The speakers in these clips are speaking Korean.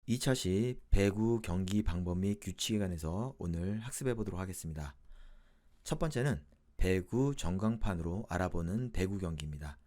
2차시 배구 경기 방법 및 규칙에 관해서 오늘 학습해 보도록 하겠습니다. 첫 번째는 배구 전광판으로 알아보는 배구 경기입니다.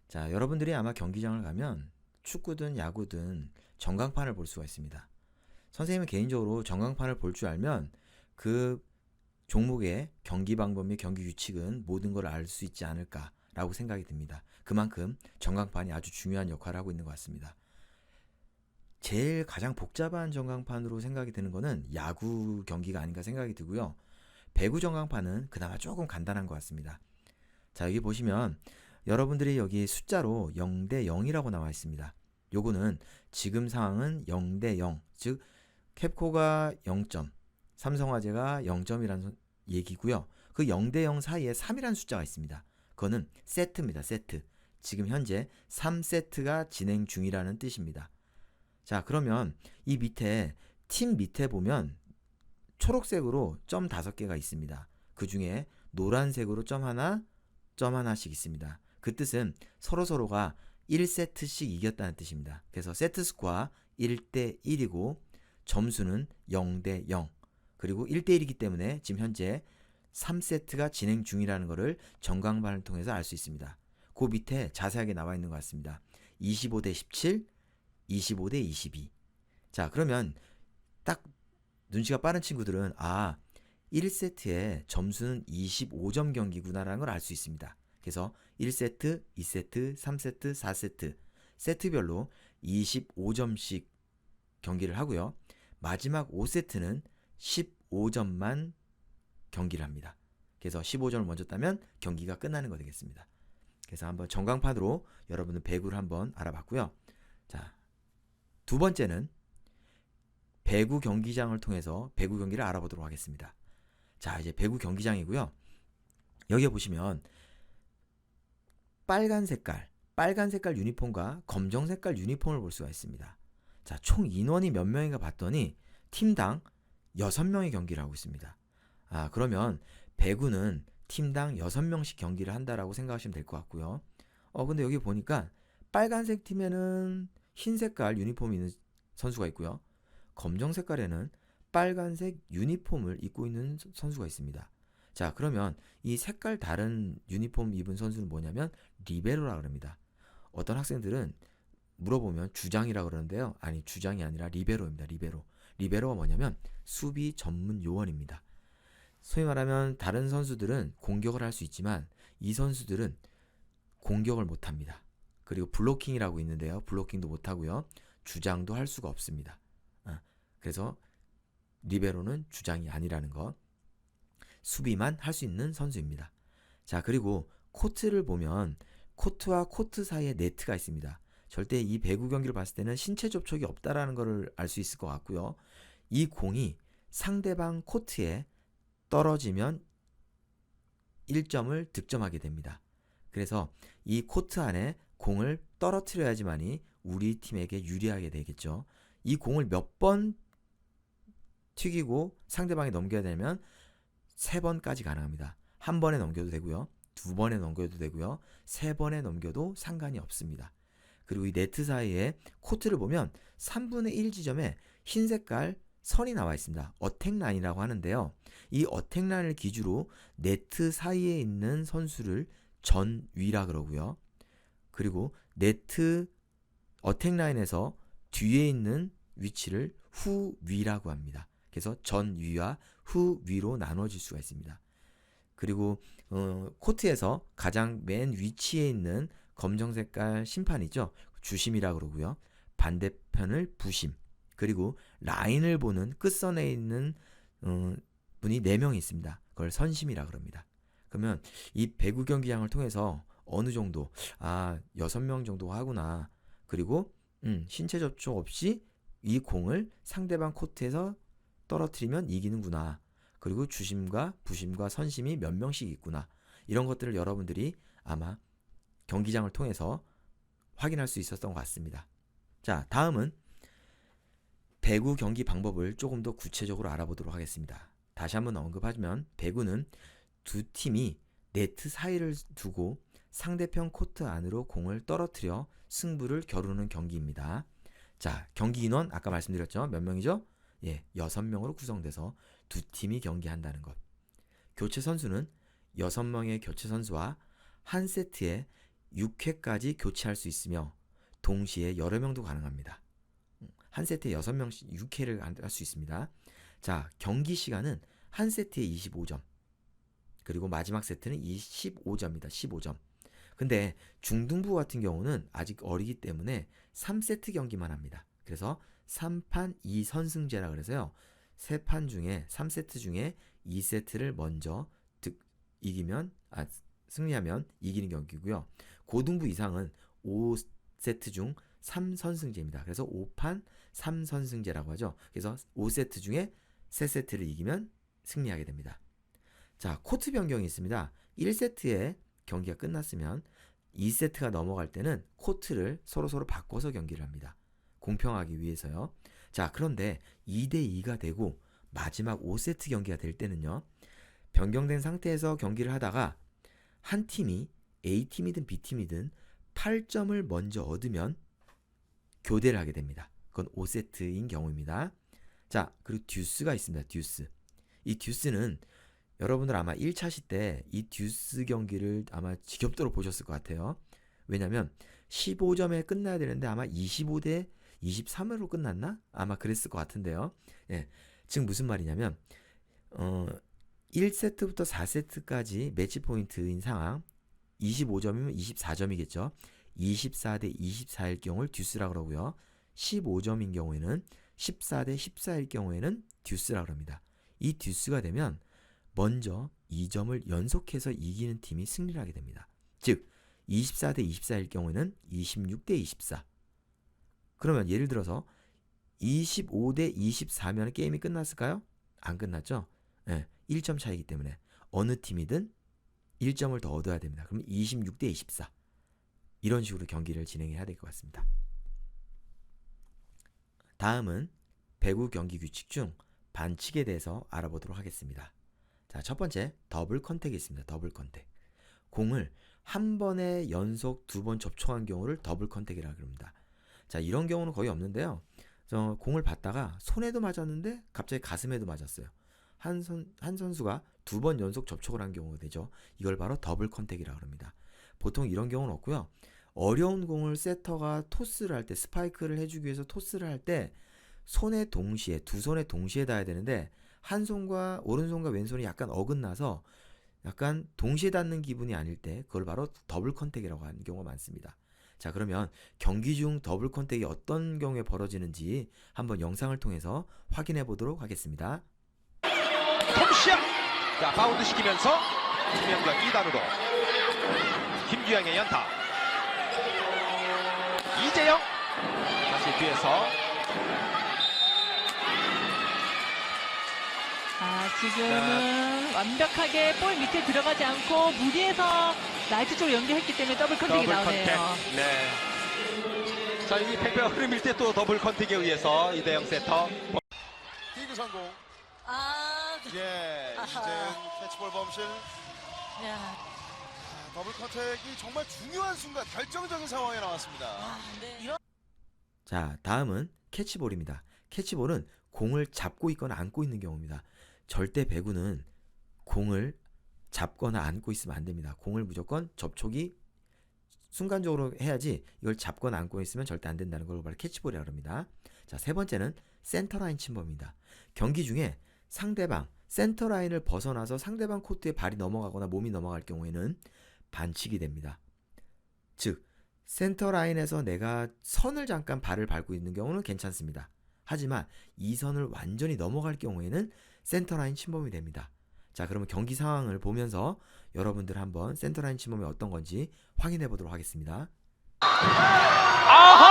자, 여러분들이 아마 경기장을 가면 축구든 야구든 전광판을 볼 수가 있습니다. 선생님은 개인적으로 전광판을 볼 줄 알면 그 종목의 경기 방법 및 경기 규칙은 모든 걸 알 수 있지 않을까라고 생각이 듭니다. 그만큼 전광판이 아주 중요한 역할을 하고 있는 것 같습니다. 제일 가장 복잡한 전광판으로 생각이 드는 거는 야구 경기가 아닌가 생각이 들고요. 배구 전광판은 그나마 조금 간단한 것 같습니다. 자, 여기 보시면 여러분들이 여기 숫자로 0대 0이라고 나와 있습니다. 요거는 지금 상황은 0대 0, 즉 캡코가 0점, 삼성화재가 0점이라는 얘기고요. 그 0대 0 사이에 3이라는 숫자가 있습니다. 그거는 세트입니다. 세트. 지금 현재 3세트가 진행 중이라는 뜻입니다. 자, 그러면 이 밑에 팀 밑에 보면 초록색으로 점 5개가 있습니다. 그 중에 노란색으로 점 하나씩 있습니다. 그 뜻은 서로가 1세트씩 이겼다는 뜻입니다. 그래서 세트 스코어 1대 1이고 점수는 0대 0. 그리고 1대 1이기 때문에 지금 현재 3세트가 진행 중이라는 것을 전광판을 통해서 알 수 있습니다. 그 밑에 자세하게 나와 있는 것 같습니다. 25대 17, 25대 22. 자, 그러면 딱 눈치가 빠른 친구들은 1세트의 점수는 25점 경기구나라는 걸 알 수 있습니다. 그래서 1세트, 2세트, 3세트, 4세트 세트별로 25점씩 경기를 하고요. 마지막 5세트는 15점만 경기를 합니다. 그래서 15점을 먼저 따면 경기가 끝나는 거 되겠습니다. 그래서 한번 전광판으로 여러분들 배구를 한번 알아봤고요. 자, 두 번째는 배구 경기장을 통해서 배구 경기를 알아보도록 하겠습니다. 자, 이제 배구 경기장이고요. 여기 보시면 빨간 색깔 유니폼과 검정 색깔 유니폼을 볼 수가 있습니다. 자, 총 인원이 몇 명인가 봤더니 팀당 6명의 경기를 하고 있습니다. 그러면 배구는 팀당 6명씩 경기를 한다라고 생각하시면 될 것 같고요. 근데 여기 보니까 빨간색 팀에는 흰 색깔 유니폼이 있는 선수가 있고요. 검정 색깔에는 빨간색 유니폼을 입고 있는 선수가 있습니다. 자, 그러면 이 색깔 다른 유니폼 입은 선수는 뭐냐면 리베로라 그럽니다. 어떤 학생들은 물어보면 주장이라 그러는데요. 아니, 주장이 아니라 리베로입니다. 리베로가 뭐냐면 수비 전문 요원입니다. 소위 말하면 다른 선수들은 공격을 할 수 있지만 이 선수들은 공격을 못합니다. 그리고 블로킹이라고 있는데요. 블로킹도 못하고요. 주장도 할 수가 없습니다. 그래서 리베로는 주장이 아니라는 것. 수비만 할 수 있는 선수입니다. 자, 그리고 코트를 보면 코트와 코트 사이에 네트가 있습니다. 절대 이 배구 경기를 봤을 때는 신체 접촉이 없다라는 것을 알 수 있을 것 같고요. 이 공이 상대방 코트에 떨어지면 1점을 득점하게 됩니다. 그래서 이 코트 안에 공을 떨어뜨려야지만이 우리 팀에게 유리하게 되겠죠. 이 공을 몇 번 튀기고 상대방에 넘겨야 되면 3번까지 가능합니다. 한 번에 넘겨도 되고요. 2번에 넘겨도 되고요. 3번에 넘겨도 상관이 없습니다. 그리고 이 네트 사이에 코트를 보면 3분의 1 지점에 흰 색깔 선이 나와 있습니다. 어택 라인이라고 하는데요. 이 어택 라인을 기준으로 네트 사이에 있는 선수를 전위라 그러고요. 그리고 네트 어택 라인에서 뒤에 있는 위치를 후위라고 합니다. 그래서 전위와 후위로 나눠질 수가 있습니다. 그리고 코트에서 가장 맨 위치에 있는 검정 색깔 심판이죠. 주심이라 그러고요. 반대편을 부심. 그리고 라인을 보는 끝선에 있는 분이 4명이 있습니다. 그걸 선심이라 그럽니다. 그러면 이 배구 경기장을 통해서 어느 정도 6명 정도 하구나. 그리고 신체 접촉 없이 이 공을 상대방 코트에서 떨어뜨리면 이기는구나. 그리고 주심과 부심과 선심이 몇 명씩 있구나. 이런 것들을 여러분들이 아마 경기장을 통해서 확인할 수 있었던 것 같습니다. 자, 다음은 배구 경기 방법을 조금 더 구체적으로 알아보도록 하겠습니다. 다시 한번 언급하자면 배구는 두 팀이 네트 사이를 두고 상대편 코트 안으로 공을 떨어뜨려 승부를 겨루는 경기입니다. 자, 경기 인원 아까 말씀드렸죠. 몇 명이죠? 예, 6명으로 구성돼서 두 팀이 경기한다는 것. 교체 선수는 6명의 교체 선수와 한 세트에 6회까지 교체할 수 있으며 동시에 여러 명도 가능합니다. 한 세트에 6명씩 6회를 할 수 있습니다. 자, 경기 시간은 한 세트에 25점. 그리고 마지막 세트는 15점입니다. 15점. 근데 중등부 같은 경우는 아직 어리기 때문에 3세트 경기만 합니다. 그래서 3판 2선승제라 그래서요. 3판 중에 3세트 중에 2세트를 먼저 승리하면 이기는 경기고요. 고등부 이상은 5세트 중 3선승제입니다. 그래서 5판 3선승제라고 하죠. 그래서 5세트 중에 3세트를 이기면 승리하게 됩니다. 자, 코트 변경이 있습니다. 1세트에 경기가 끝났으면 2세트가 넘어갈 때는 코트를 서로 바꿔서 경기를 합니다. 공평하기 위해서요. 자, 그런데 2대2가 되고 마지막 5세트 경기가 될 때는요. 변경된 상태에서 경기를 하다가 한 팀이 A팀이든 B팀이든 8점을 먼저 얻으면 교대를 하게 됩니다. 그건 5세트인 경우입니다. 자, 그리고 듀스가 있습니다. 듀스. 이 듀스는 여러분들 아마 1차시 때 이 듀스 경기를 아마 지겹도록 보셨을 것 같아요. 왜냐면 15점에 끝나야 되는데 아마 25대 23으로 끝났나? 아마 그랬을 것 같은데요. 예, 즉 무슨 말이냐면 1세트부터 4세트까지 매치 포인트인 상황 25점이면 24점이겠죠. 24대 24일 경우를 듀스라 그러고요. 15점인 경우에는 14대 14일 경우에는 듀스라 그럽니다. 이 듀스가 되면 먼저 2점을 연속해서 이기는 팀이 승리를 하게 됩니다. 즉 24대 24일 경우에는 26대 24. 그러면 예를 들어서 25대 24면 게임이 끝났을까요? 안 끝났죠? 네, 1점 차이기 때문에 어느 팀이든 1점을 더 얻어야 됩니다. 그럼 26대 24. 이런 식으로 경기를 진행해야 될 것 같습니다. 다음은 배구 경기 규칙 중 반칙에 대해서 알아보도록 하겠습니다. 자, 첫 번째 더블 컨택이 있습니다. 더블 컨택. 공을 한 번에 연속 2번 접촉한 경우를 더블 컨택이라고 합니다. 자, 이런 경우는 거의 없는데요. 공을 받다가 손에도 맞았는데 갑자기 가슴에도 맞았어요. 한 선수가 2번 연속 접촉을 한 경우가 되죠. 이걸 바로 더블 컨택이라고 합니다. 보통 이런 경우는 없고요. 어려운 공을 세터가 토스를 할 때, 스파이크를 해주기 위해서 토스를 할 때 손에 동시에, 두 손에 동시에 닿아야 되는데 한 손과 오른손과 왼손이 약간 어긋나서 약간 동시에 닿는 기분이 아닐 때 그걸 바로 더블 컨택이라고 하는 경우가 많습니다. 자, 그러면 경기 중 더블 컨택이 어떤 경우에 벌어지는지 한번 영상을 통해서 확인해 보도록 하겠습니다. 톱시야! 자, 바운드 시키면서 김명경 2단으로 김규영의 연타. 이재영 다시 뒤에서 지금은 완벽하게 볼 밑에 들어가지 않고 무리해서 라이트 쪽으로 연결했기 때문에 더블 컨택이 나오네요. 네. 자, 이 팽팽한 흐름일 때 또 더블 컨택에 의해서 이대영 세터. 디그 성공. 네. 이재은 캐치볼 범실. 더블 컨택이 정말 중요한 순간 결정적인 상황에 나왔습니다. 자, 다음은 캐치볼입니다. 캐치볼은 공을 잡고 있거나 안고 있는 경우입니다. 절대 배구는 공을 잡거나 안고 있으면 안 됩니다. 공을 무조건 접촉이 순간적으로 해야지 이걸 잡거나 안고 있으면 절대 안 된다는 걸 바로 캐치볼이라고 합니다. 자, 세 번째는 센터라인 침범입니다. 경기 중에 상대방 센터라인을 벗어나서 상대방 코트에 발이 넘어가거나 몸이 넘어갈 경우에는 반칙이 됩니다. 즉 센터라인에서 내가 선을 잠깐 발을 밟고 있는 경우는 괜찮습니다. 하지만 이 선을 완전히 넘어갈 경우에는 센터라인 침범이 됩니다. 자, 그러면 경기 상황을 보면서 여러분들 한번 센터라인 침범이 어떤 건지 확인해 보도록 하겠습니다. 아하!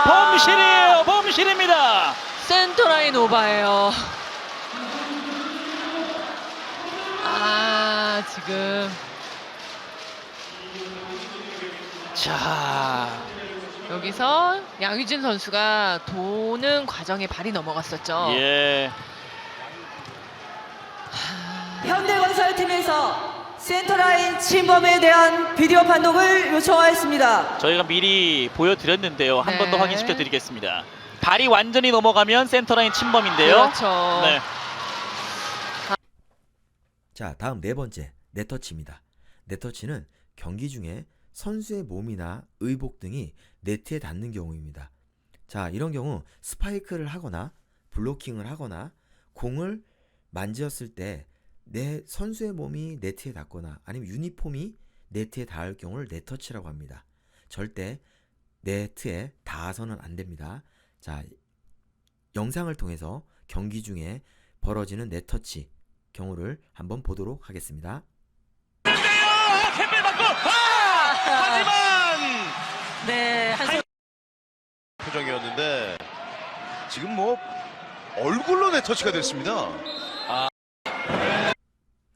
범실이에요. 범실입니다. 센터라인 오바예요. 지금 자, 여기서 양유진 선수가 도는 과정에 발이 넘어갔었죠. 예. 현대건설팀에서 센터라인 침범에 대한 비디오 판독을 요청하였습니다. 저희가 미리 보여드렸는데요. 한 번 더 네. 확인시켜 드리겠습니다. 발이 완전히 넘어가면 센터라인 침범인데요. 그렇죠. 네. 자, 다음 네 번째, 네터치입니다. 네터치는 경기 중에 선수의 몸이나 의복 등이 네트에 닿는 경우입니다. 자, 이런 경우 스파이크를 하거나 블로킹을 하거나 공을 만졌을 때 내 선수의 몸이 네트에 닿거나 아니면 유니폼이 네트에 닿을 경우를 네터치라고 합니다. 절대 네트에 닿아서는 안 됩니다. 자, 영상을 통해서 경기 중에 벌어지는 네터치 경우를 한번 보도록 하겠습니다. 네, 한 표정이었는데 지금 뭐 얼굴로 네터치가 됐습니다.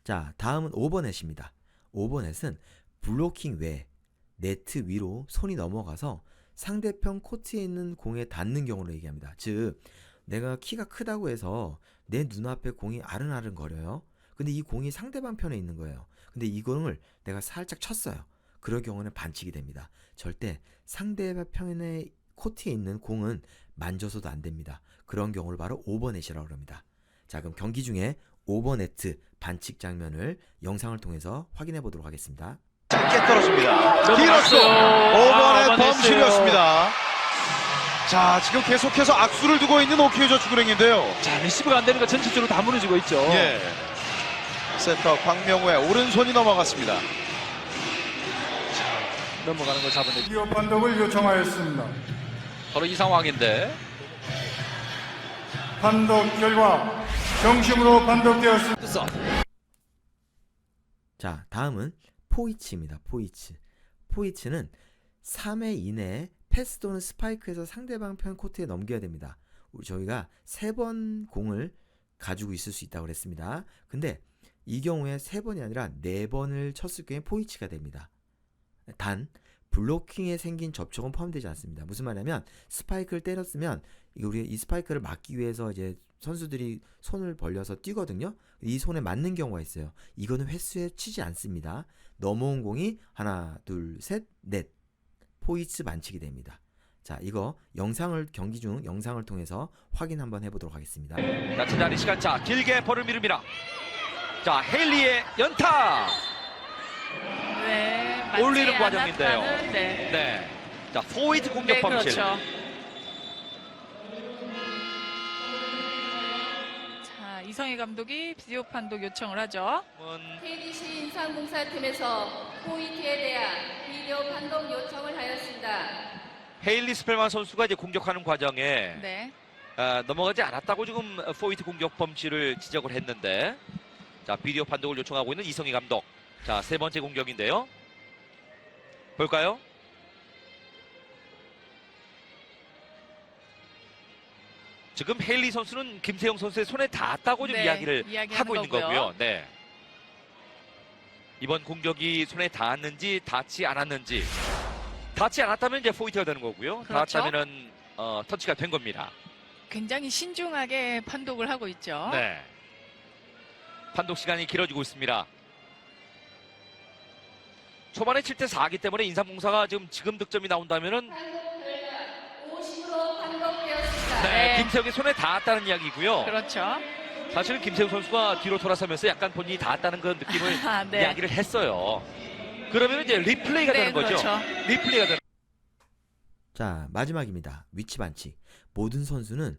자, 다음은 오버넷입니다. 오버넷은 블로킹 외에 네트 위로 손이 넘어가서 상대편 코트에 있는 공에 닿는 경우를 얘기합니다. 즉, 내가 키가 크다고 해서 내 눈앞에 공이 아른아른 거려요. 근데 이 공이 상대방 편에 있는 거예요. 근데 이 공을 내가 살짝 쳤어요. 그럴 경우는 반칙이 됩니다. 절대 상대편의 코트에 있는 공은 만져서도 안 됩니다. 그런 경우를 바로 오버넷이라고 합니다. 자, 그럼 경기 중에 오버네트 반칙 장면을 영상을 통해서 확인해 보도록 하겠습니다. 짧게 떨어집니다. 길었어. 넘어갔어요. 오버넷 범실이었습니다. 자, 지금 계속해서 악수를 두고 있는 오키오 저축은행인데요. 자, 리시브가 안 되니까 전체적으로 다 무너지고 있죠. 예. 센터 광명우의 오른손이 넘어갔습니다. 넘어가는 걸 잡아내죠. 비디오 판독을 요청하였습니다. 바로 이 상황인데. 판독 결과 정심으로 판독되었습니다. 자, 다음은 포이치입니다. 포이치는 3회 이내에 패스 또는 스파이크에서 상대방 편 코트에 넘겨야 됩니다. 저희가 3번 공을 가지고 있을 수 있다고 그랬습니다. 근데 이 경우에 3번이 아니라 4번을 쳤을 경우에 포이치가 됩니다. 단 블로킹에 생긴 접촉은 포함되지 않습니다. 무슨 말이냐면 스파이크를 때렸으면 우리가 이 스파이크를 막기 위해서 이제 선수들이 손을 벌려서 뛰거든요. 이 손에 맞는 경우가 있어요. 이거는 횟수에 치지 않습니다. 넘어온 공이 하나, 둘, 셋, 넷 포이츠 반칙이 됩니다. 자, 이거 경기 중 영상을 통해서 확인 한번 해보도록 하겠습니다. 자, 지난이 시간차 길게 볼을 미룹니다. 자, 헤일리의 연타 네, 맞지 올리는 과정인데요. 않았다는, 네. 네. 자, 포이트 공격 네, 범실. 그렇죠. 자, 이성희 감독이 비디오 판독 요청을 하죠. KDC 인상공사팀에서 포인트에 대한 비디오 판독 요청을 하였습니다. 헤일리 스펠만 선수가 이제 공격하는 과정에 네. 넘어가지 않았다고 지금 포이트 공격 범실을 지적을 했는데, 자, 비디오 판독을 요청하고 있는 이성희 감독. 자, 세 번째 공격인데요. 볼까요? 지금 헤일리 선수는 김세영 선수의 손에 닿았다고 지금 네, 이야기를 이야기하는 하고 있는 거고요. 거고요. 네. 이번 공격이 손에 닿았는지 닿지 않았는지. 닿지 않았다면 이제 포인트가 되는 거고요. 그렇죠. 닿았다면은 터치가 된 겁니다. 굉장히 신중하게 판독을 하고 있죠. 네. 판독 시간이 길어지고 있습니다. 초반에 7대 4이기 때문에 인삼공사가 지금 득점이 나온다면은 판독 결과 50으로 판독되었습니다. 네, 네. 김세영의 손에 닿았다는 이야기고요. 그렇죠. 사실은 김세영 선수가 뒤로 돌아서면서 약간 본인이 닿았다는 그런 느낌을 아, 네. 이야기를 했어요. 그러면 이제 리플레이가 네, 되는 거죠. 그렇죠. 리플레이가 되는. 자, 마지막입니다. 위치 반칙. 모든 선수는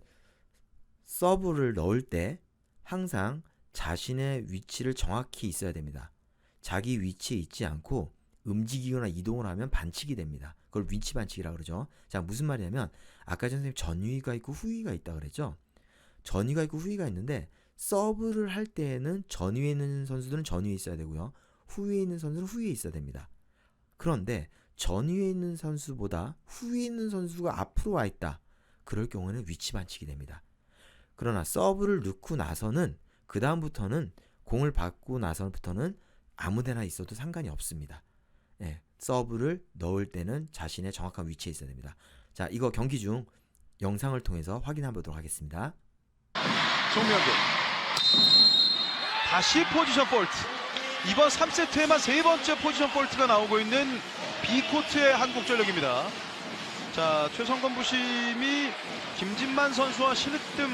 서브를 넣을 때 항상 자신의 위치를 정확히 있어야 됩니다. 자기 위치에 있지 않고 움직이거나 이동을 하면 반칙이 됩니다. 그걸 위치 반칙이라고 그러죠. 자, 무슨 말이냐면 아까 선생님 전위가 있고 후위가 있다 그랬죠. 전위가 있고 후위가 있는데 서브를 할 때에는 전위에 있는 선수들은 전위에 있어야 되고요. 후위에 있는 선수는 후위에 있어야 됩니다. 그런데 전위에 있는 선수보다 후위에 있는 선수가 앞으로 와 있다. 그럴 경우에는 위치 반칙이 됩니다. 그러나 서브를 넣고 나서는 그 다음부터는 공을 받고 나서부터는 아무데나 있어도 상관이 없습니다. 예, 서브를 넣을 때는 자신의 정확한 위치에 있어야 됩니다. 자, 이거 경기 중 영상을 통해서 확인해 보도록 하겠습니다. 송명근 다시 포지션 폴트. 이번 3세트에만 3번째 포지션 폴트가 나오고 있는 B코트의 한국전력입니다. 자, 최성건 부심이 김진만 선수와 신으뜸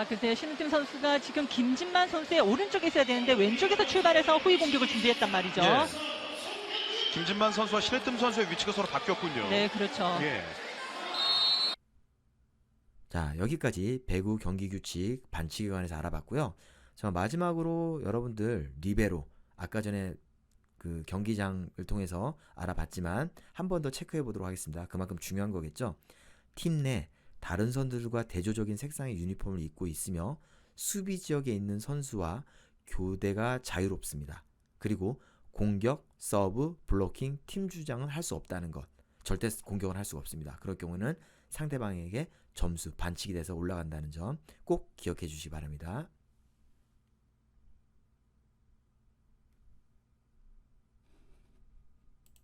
근데 신우팀 선수가 지금 김진만 선수의 오른쪽에 있어야 되는데 왼쪽에서 출발해서 후위 공격을 준비했단 말이죠. 예. 김진만 선수와 신으뜸 선수의 위치가 서로 바뀌었군요. 네, 그렇죠. 예. 자, 여기까지 배구 경기 규칙 반칙에 관해서 알아봤고요. 자, 마지막으로 여러분들 리베로 아까 전에 그 경기장을 통해서 알아봤지만 한 번 더 체크해 보도록 하겠습니다. 그만큼 중요한 거겠죠. 팀 내 다른 선수들과 대조적인 색상의 유니폼을 입고 있으며 수비 지역에 있는 선수와 교대가 자유롭습니다. 그리고 공격, 서브, 블로킹, 팀 주장은 할 수 없다는 것. 절대 공격을 할 수가 없습니다. 그럴 경우는 상대방에게 점수, 반칙이 돼서 올라간다는 점 꼭 기억해 주시기 바랍니다.